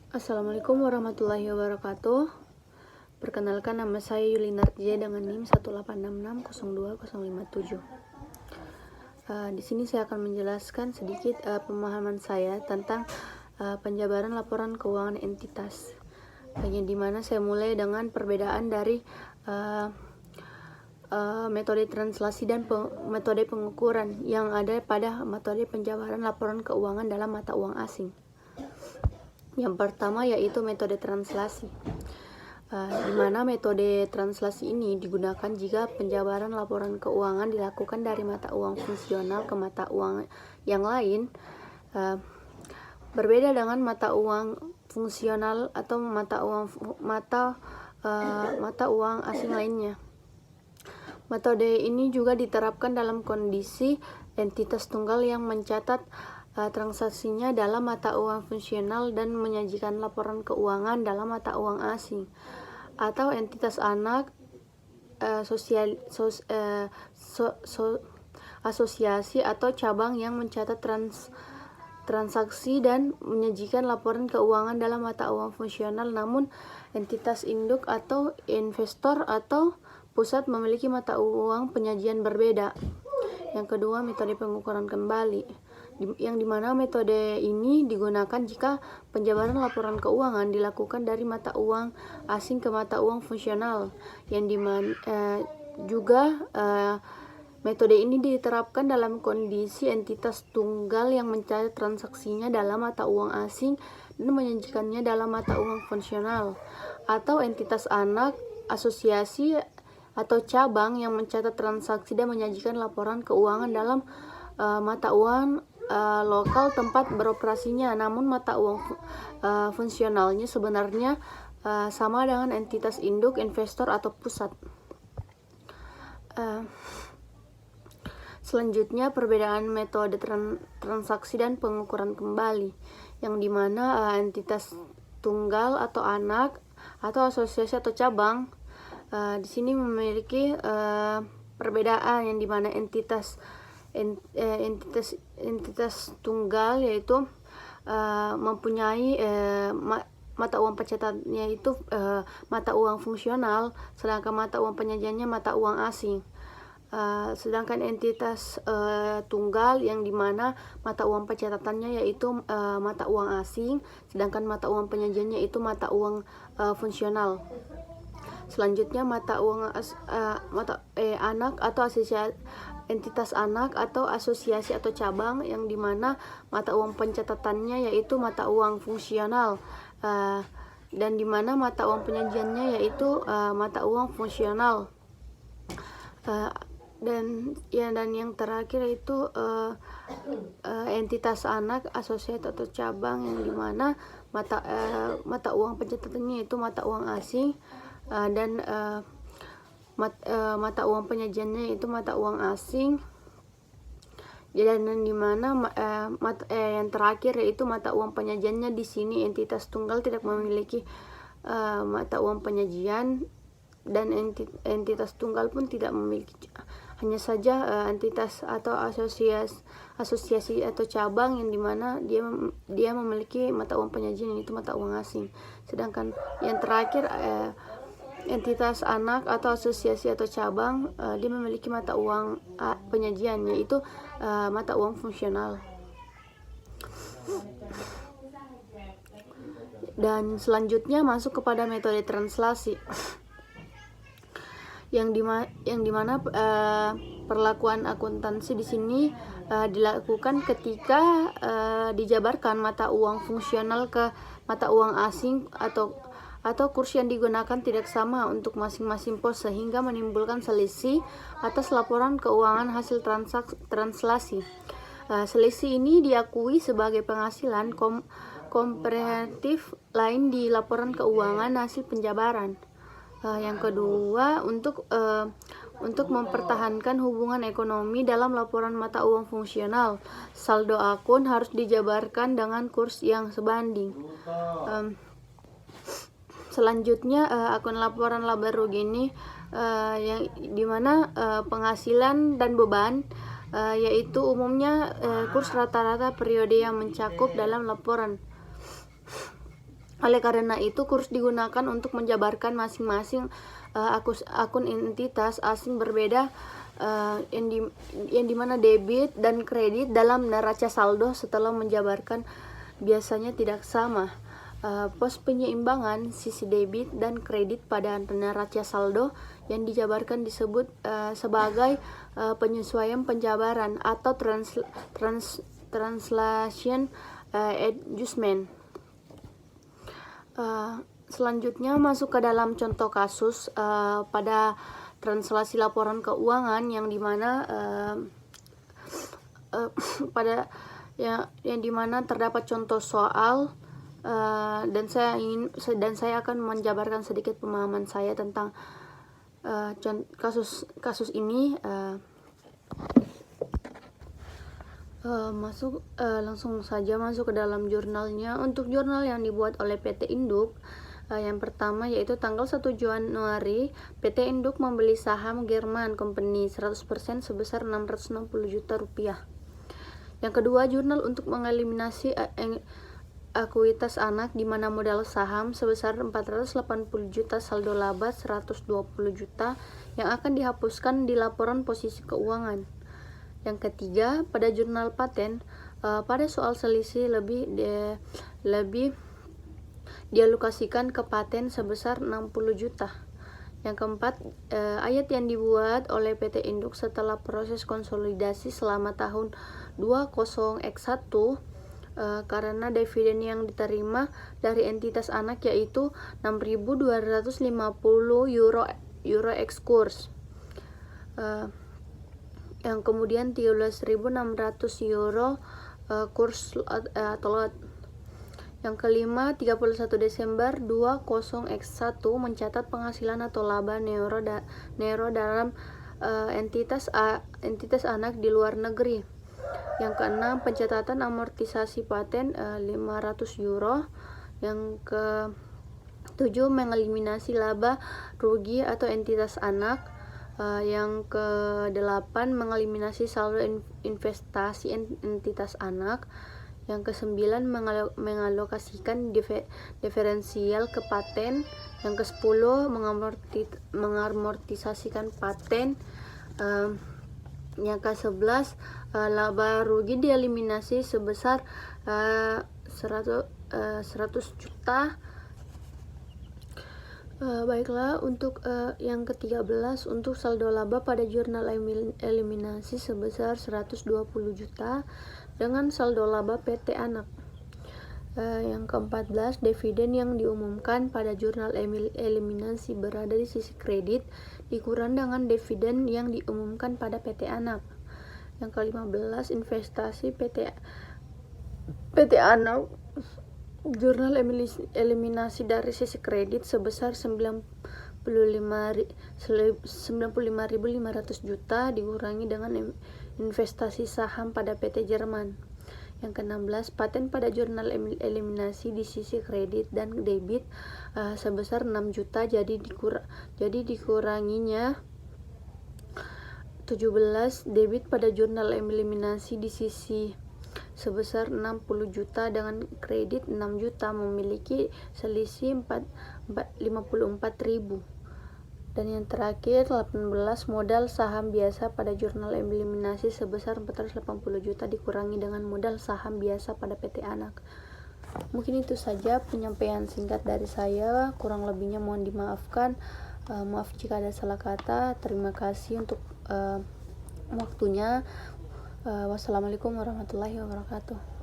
Assalamualaikum warahmatullahi wabarakatuh. Perkenalkan, nama saya Yulinar J dengan NIM 186602057. Di sini saya akan menjelaskan sedikit pemahaman saya tentang penjabaran laporan keuangan entitas. Yang dimana saya mulai dengan perbedaan dari metode translasi dan metode pengukuran yang ada pada metode penjabaran laporan keuangan dalam mata uang asing. Yang pertama yaitu metode translasi, di mana metode translasi ini digunakan jika penjabaran laporan keuangan dilakukan dari mata uang fungsional ke mata uang yang lain, berbeda dengan mata uang fungsional atau mata uang asing lainnya. Metode ini juga diterapkan dalam kondisi entitas tunggal yang mencatat transaksinya dalam mata uang fungsional dan menyajikan laporan keuangan dalam mata uang asing, atau entitas anak, asosiasi atau cabang yang mencatat transaksi dan menyajikan laporan keuangan dalam mata uang fungsional, namun entitas induk atau investor atau pusat memiliki mata uang penyajian berbeda. Yang kedua, metode pengukuran kembali, yang dimana metode ini digunakan jika penjabaran laporan keuangan dilakukan dari mata uang asing ke mata uang fungsional, yang dimana metode ini diterapkan dalam kondisi entitas tunggal yang mencatat transaksinya dalam mata uang asing dan menyajikannya dalam mata uang fungsional, atau entitas anak, asosiasi atau cabang yang mencatat transaksi dan menyajikan laporan keuangan dalam mata uang lokal tempat beroperasinya, namun mata uang fungsionalnya sebenarnya sama dengan entitas induk, investor atau pusat. Selanjutnya, perbedaan metode transaksi dan pengukuran kembali, yang dimana entitas tunggal atau anak atau asosiasi atau cabang di sini memiliki perbedaan, yang dimana entitas tunggal yaitu mempunyai mata uang pencatatannya itu mata uang fungsional, sedangkan mata uang penyajiannya mata uang asing. Sedangkan entitas tunggal yang dimana mata uang pencatatannya yaitu mata uang asing, sedangkan mata uang penyajiannya itu mata uang fungsional. Selanjutnya, mata uang anak atau entitas anak atau asosiasi atau cabang, yang dimana mata uang pencatatannya yaitu mata uang fungsional, dan dimana mata uang penyajiannya yaitu mata uang fungsional. Dan yang terakhir itu entitas anak, asosiasi atau cabang, yang dimana mata uang pencatatannya itu mata uang asing, dan mata uang penyajiannya itu mata uang asing, dan dimana yang terakhir yaitu mata uang penyajiannya di sini entitas tunggal tidak memiliki mata uang penyajian, dan entitas tunggal pun tidak memiliki, hanya saja entitas atau asosiasi atau cabang yang dimana dia memiliki mata uang penyajian yaitu mata uang asing. Sedangkan yang terakhir entitas anak atau asosiasi atau cabang dia memiliki mata uang penyajian yaitu mata uang fungsional. Dan selanjutnya masuk kepada metode translasi, yang dimana perlakuan akuntansi di sini dilakukan ketika dijabarkan mata uang fungsional ke mata uang asing, atau kurs yang digunakan tidak sama untuk masing-masing pos, sehingga menimbulkan selisih atas laporan keuangan hasil translasi. Selisih ini diakui sebagai penghasilan komprehensif lain di laporan keuangan hasil penjabaran. Yang kedua, untuk mempertahankan hubungan ekonomi dalam laporan mata uang fungsional, saldo akun harus dijabarkan dengan kurs yang sebanding. Selanjutnya, akun laporan laba rugi ini yang dimana penghasilan dan beban yaitu umumnya kurs rata-rata periode yang mencakup dalam laporan. Oleh karena itu, kurs digunakan untuk menjabarkan masing-masing akun entitas asing berbeda, yang dimana debit dan kredit dalam neraca saldo setelah menjabarkan biasanya tidak sama. Pos penyeimbang sisi debit dan kredit pada neraca saldo yang dijabarkan disebut sebagai penyesuaian penjabaran atau translation adjustment. Selanjutnya masuk ke dalam contoh kasus pada translasi laporan keuangan yang dimana yang dimana terdapat contoh soal, dan saya akan menjabarkan sedikit pemahaman saya tentang kasus ini. Langsung saja masuk ke dalam jurnalnya. Untuk jurnal yang dibuat oleh PT Induk, yang pertama yaitu tanggal 1 Januari, PT Induk membeli saham German Company 100% sebesar 660 juta rupiah. Yang kedua, jurnal untuk mengeliminasi ekuitas anak di mana modal saham sebesar 480 juta, saldo laba 120 juta yang akan dihapuskan di laporan posisi keuangan. Yang ketiga, pada jurnal paten, pada soal selisih lebih dialokasikan ke paten sebesar 60 juta. Yang keempat, ayat yang dibuat oleh PT Induk setelah proses konsolidasi selama tahun 20X1 karena dividen yang diterima dari entitas anak yaitu 6.250 euro ex kurs. Yang kemudian 13.600 euro kurs atau lot. Yang kelima, 31 Desember 20X1 mencatat penghasilan atau laba Nero dalam entitas anak di luar negeri. Yang keenam, pencatatan amortisasi paten 500 euro. Yang ketujuh, mengeliminasi laba rugi atau entitas anak. Yang ke-8, mengeliminasi saldo investasi entitas anak. Yang ke-9, mengalokasikan diferensial ke paten. Yang ke-10, mengamortisasikan paten. Yang ke-11, laba rugi dieliminasi sebesar 100 juta. Baiklah, untuk yang ke-13, untuk saldo laba pada jurnal eliminasi sebesar 120 juta dengan saldo laba PT Anak. Yang ke-14, dividen yang diumumkan pada jurnal eliminasi berada di sisi kredit dikurang dengan dividen yang diumumkan pada PT Anak. Yang ke-15, investasi PT Anak jurnal eliminasi dari sisi kredit sebesar 95.500 juta dikurangi dengan investasi saham pada PT Jerman. Yang ke-16, paten pada jurnal eliminasi di sisi kredit dan debit sebesar 6 juta jadi dikuranginya 17, debit pada jurnal eliminasi di sisi sebesar 60 juta dengan kredit 6 juta memiliki selisih 54.000. Dan yang terakhir 18, modal saham biasa pada jurnal eliminasi sebesar 480 juta dikurangi dengan modal saham biasa pada PT Anak. Mungkin itu saja penyampaian singkat dari saya, kurang lebihnya mohon dimaafkan. Maaf jika ada salah kata. Terima kasih untuk waktunya. Wassalamualaikum warahmatullahi wabarakatuh.